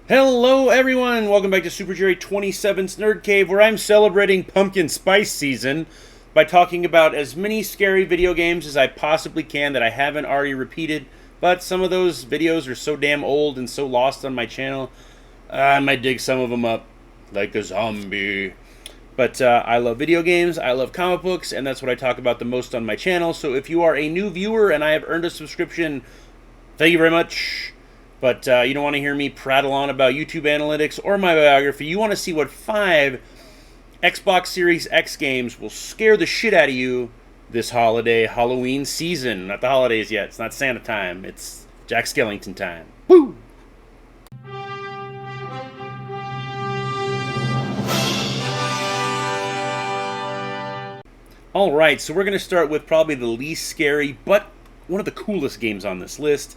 Hello everyone, welcome back to Super Jerry 27's Nerd Cave, where I'm celebrating pumpkin spice season by talking about as many scary video games as I possibly can that I haven't already repeated, but some of those videos are so damn old and so lost on my channel, I might dig some of them up like a zombie. But I love video games, I love comic books, and that's what I talk about the most on my channel, so if you are a new viewer and I have earned a subscription, thank you very much. But you don't want to hear me prattle on about YouTube analytics or my biography. You want to see what 5 Xbox Series X games will scare the shit out of you this holiday, Halloween season. Not the holidays yet. It's not Santa time. It's Jack Skellington time. Woo! Alright, so we're going to start with probably the least scary, but one of the coolest games on this list.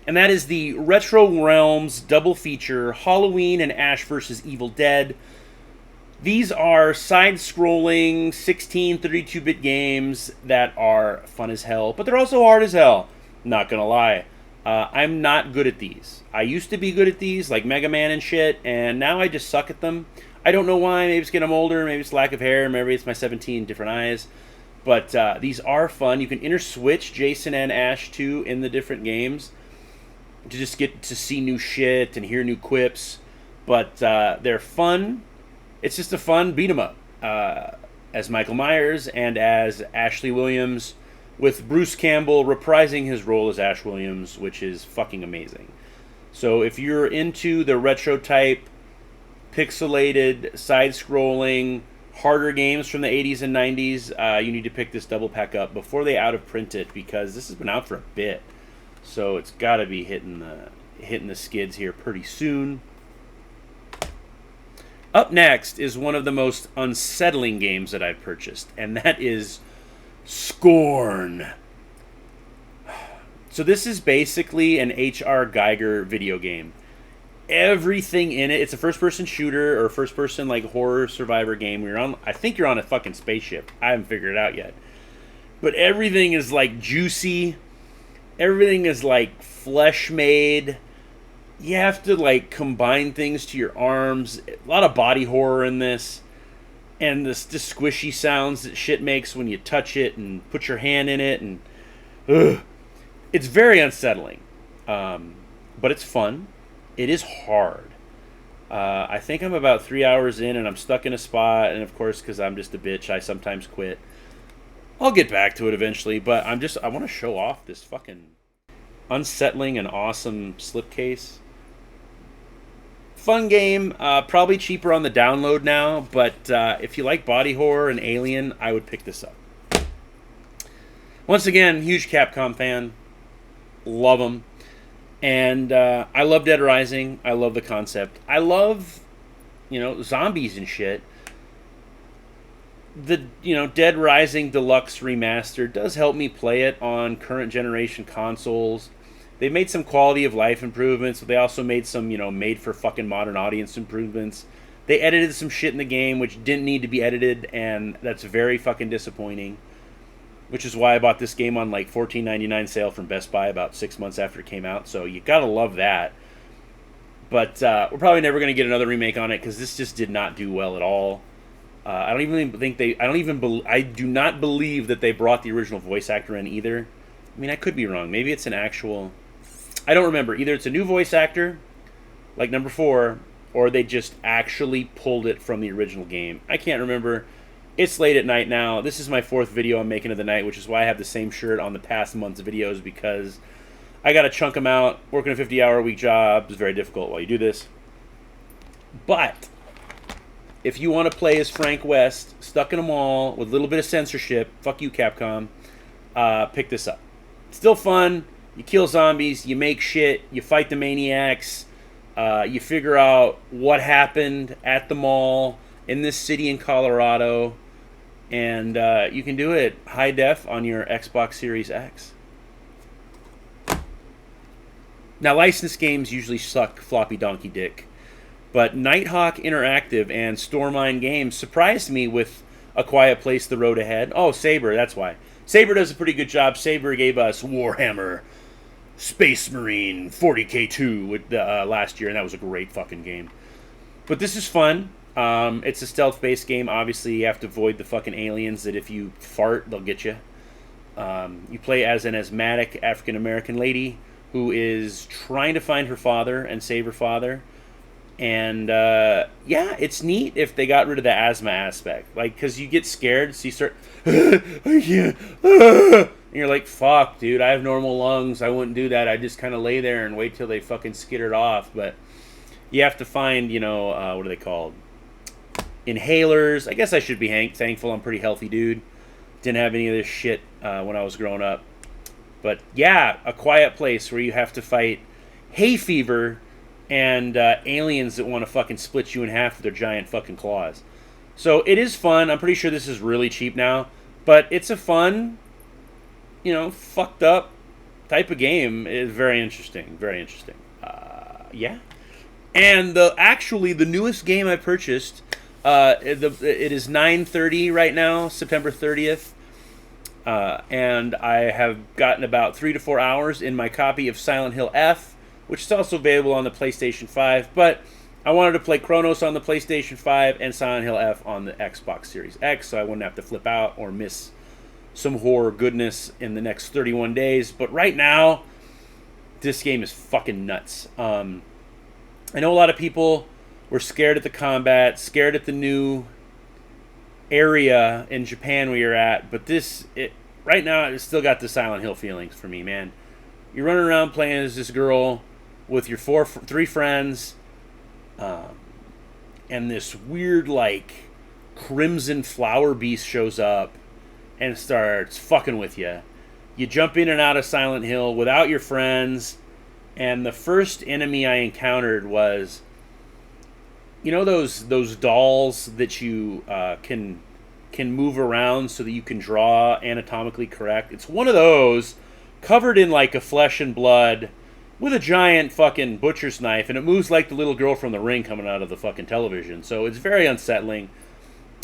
And that is the Retro Realms double feature, Halloween and Ash vs. Evil Dead. These are side-scrolling 16, 32-bit games that are fun as hell, but they're also hard as hell. Not gonna lie. I'm not good at these. I used to be good at these, like Mega Man and shit, and now I just suck at them. I don't know why. Maybe it's because I'm older, maybe it's lack of hair, maybe it's my 17 different eyes. But these are fun. You can interswitch Jason and Ash, too, in the different games to just get to see new shit and hear new quips. But they're fun. It's just a fun beat-em-up as Michael Myers and as Ashley Williams, with Bruce Campbell reprising his role as Ash Williams, which is fucking amazing. So if you're into the retro type, pixelated, side-scrolling, harder games from the 80s and 90s, you need to pick this double pack up before they out of print it, because this has been out for a bit. So it's got to be hitting the skids here pretty soon. Up next is one of the most unsettling games that I've purchased, and that is Scorn. So this is basically an H.R. Geiger video game. Everything in it, it's a first-person shooter or first-person like horror survivor game. I think you're on a fucking spaceship. I haven't figured it out yet. But everything is like juicy. Everything is like flesh made. You have to like combine things to your arms. A lot of body horror in this. And the squishy sounds that shit makes when you touch it and put your hand in it. And it's very unsettling. But it's fun. It is hard. I think I'm about 3 hours in and I'm stuck in a spot. And of course, because I'm just a bitch, I sometimes quit. I'll get back to it eventually, but I want to show off this fucking unsettling and awesome slipcase. Fun game, probably cheaper on the download now, but if you like body horror and Alien, I would pick this up. Once again, huge Capcom fan. Love them. And I love Dead Rising. I love the concept. I love, zombies and shit. The Dead Rising Deluxe Remaster does help me play it on current generation consoles. They've made some quality of life improvements, but they also made some, made for fucking modern audience improvements. They edited some shit in the game which didn't need to be edited, and that's very fucking disappointing. Which is why I bought this game on like $14.99 sale from Best Buy about 6 months after it came out, so you gotta love that. But we're probably never gonna get another remake on it because this just did not do well at all. I do not believe that they brought the original voice actor in either. I mean, I could be wrong. Maybe it's an actual... I don't remember. Either it's a new voice actor, like number 4, or they just actually pulled it from the original game. I can't remember. It's late at night now. This is my 4th video I'm making of the night, which is why I have the same shirt on the past month's videos, because I gotta chunk them out. Working a 50-hour-a-week job is very difficult while you do this. But if you want to play as Frank West, stuck in a mall with a little bit of censorship, fuck you, Capcom, pick this up. It's still fun. You kill zombies, you make shit, you fight the maniacs, you figure out what happened at the mall in this city in Colorado, and you can do it high def on your Xbox Series X. Now, licensed games usually suck floppy donkey dick, but Nighthawk Interactive and Stormine Games surprised me with A Quiet Place: The Road Ahead. Oh, Saber, that's why. Saber does a pretty good job. Saber gave us Warhammer Space Marine 40K2 with last year, and that was a great fucking game. But this is fun. It's a stealth-based game. Obviously, you have to avoid the fucking aliens that if you fart, they'll get you. You play as an asthmatic African-American lady who is trying to find her father and save her father. And, yeah, it's neat if they got rid of the asthma aspect. Like, because you get scared, so you start, and you're like, fuck, dude, I have normal lungs. I wouldn't do that. I just kind of lay there and wait till they fucking skittered off. But you have to find, you know, what are they called? Inhalers. I guess I should be thankful I'm a pretty healthy dude. Didn't have any of this shit when I was growing up. But, yeah, A Quiet Place where you have to fight hay fever and aliens that want to fucking split you in half with their giant fucking claws. So it is fun. I'm pretty sure this is really cheap now. But it's a fun, you know, fucked up type of game. It's very interesting. Very interesting. Yeah. And the newest game I purchased, it is 9:30 right now, September 30th. And I have gotten about 3 to 4 hours in my copy of Silent Hill F, which is also available on the PlayStation 5. But I wanted to play Chronos on the PlayStation 5 and Silent Hill F on the Xbox Series X, so I wouldn't have to flip out or miss some horror goodness in the next 31 days. But right now, this game is fucking nuts. I know a lot of people were scared at the combat, scared at the new area in Japan where you're at, but right now it's still got the Silent Hill feelings for me, man. You're running around playing as this girl with your 3 friends, and this weird, like, crimson flower beast shows up and starts fucking with you. You jump in and out of Silent Hill without your friends, and the first enemy I encountered was, you know, those dolls that you can move around so that you can draw anatomically correct. It's one of those covered in like a flesh and blood with a giant fucking butcher's knife, and it moves like the little girl from The Ring coming out of the fucking television. So it's very unsettling.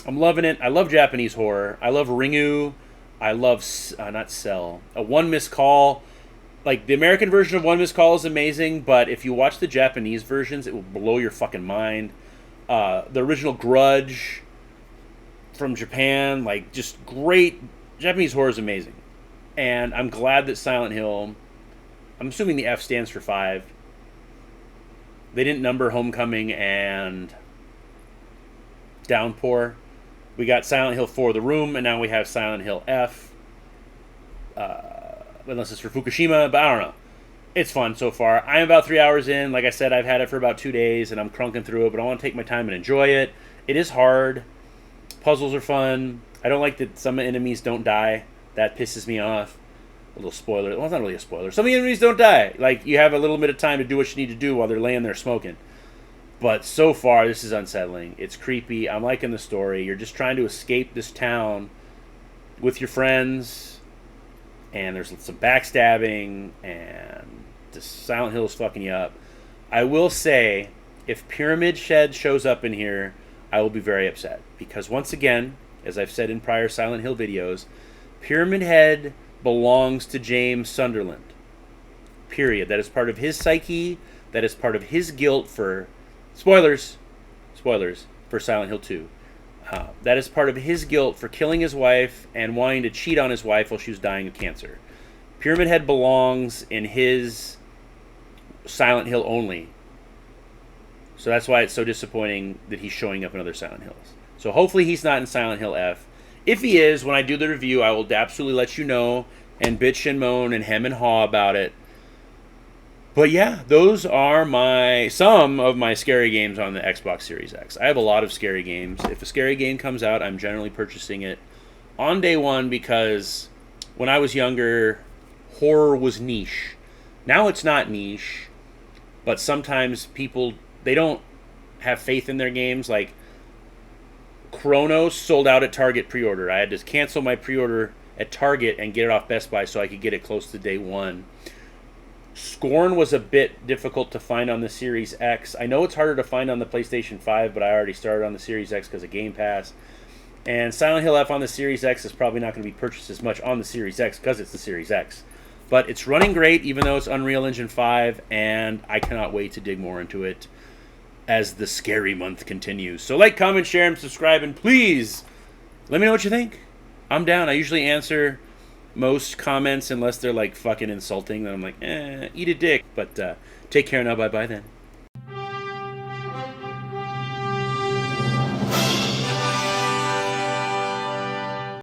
I'm loving it. I love Japanese horror. I love Ringu. I love not Cell. A One Missed Call. Like, the American version of One Missed Call is amazing, but if you watch the Japanese versions, it will blow your fucking mind. The original Grudge from Japan, like, just great. Japanese horror is amazing. And I'm glad that Silent Hill, I'm assuming the F stands for 5. They didn't number Homecoming and Downpour. We got Silent Hill 4, The Room, and now we have Silent Hill F. Unless it's for Fukushima, but I don't know. It's fun so far. I'm about 3 hours in. Like I said, I've had it for about 2 days, and I'm crunking through it, but I want to take my time and enjoy it. It is hard. Puzzles are fun. I don't like that some enemies don't die. That pisses me off. A little spoiler. Well, it's not really a spoiler. Some of the enemies don't die. Like, you have a little bit of time to do what you need to do while they're laying there smoking. But so far, this is unsettling. It's creepy. I'm liking the story. You're just trying to escape this town with your friends, and there's some backstabbing, and the Silent Hill is fucking you up. I will say, if Pyramid Head shows up in here, I will be very upset. Because once again, as I've said in prior Silent Hill videos, Pyramid Head belongs to James Sunderland. Period. That is part of his psyche. That is part of his guilt for... Spoilers for Silent Hill 2. That is part of his guilt for killing his wife and wanting to cheat on his wife while she was dying of cancer. Pyramid Head belongs in his Silent Hill only. So that's why it's so disappointing that he's showing up in other Silent Hills. So hopefully he's not in Silent Hill F. If he is, when I do the review, I will absolutely let you know and bitch and moan and hem and haw about it. But yeah, those are some of my scary games on the Xbox Series X. I have a lot of scary games. If a scary game comes out, I'm generally purchasing it on day one because when I was younger, horror was niche. Now it's not niche, but sometimes people, they don't have faith in their games. Like, Chronos sold out at Target pre-order. I had to cancel my pre-order at Target and get it off Best Buy so I could get it close to day one. Scorn was a bit difficult to find on the Series X. I know it's harder to find on the PlayStation 5, but I already started on the Series X because of Game Pass. And Silent Hill F on the Series X is probably not going to be purchased as much on the Series X because it's the Series X. But it's running great, even though it's Unreal Engine 5, and I cannot wait to dig more into it as the scary month continues. So like, comment, share, and subscribe, and please let me know what you think. I'm down. I usually answer most comments unless they're like fucking insulting. Then I'm like, eat a dick. But take care now. Bye-bye then.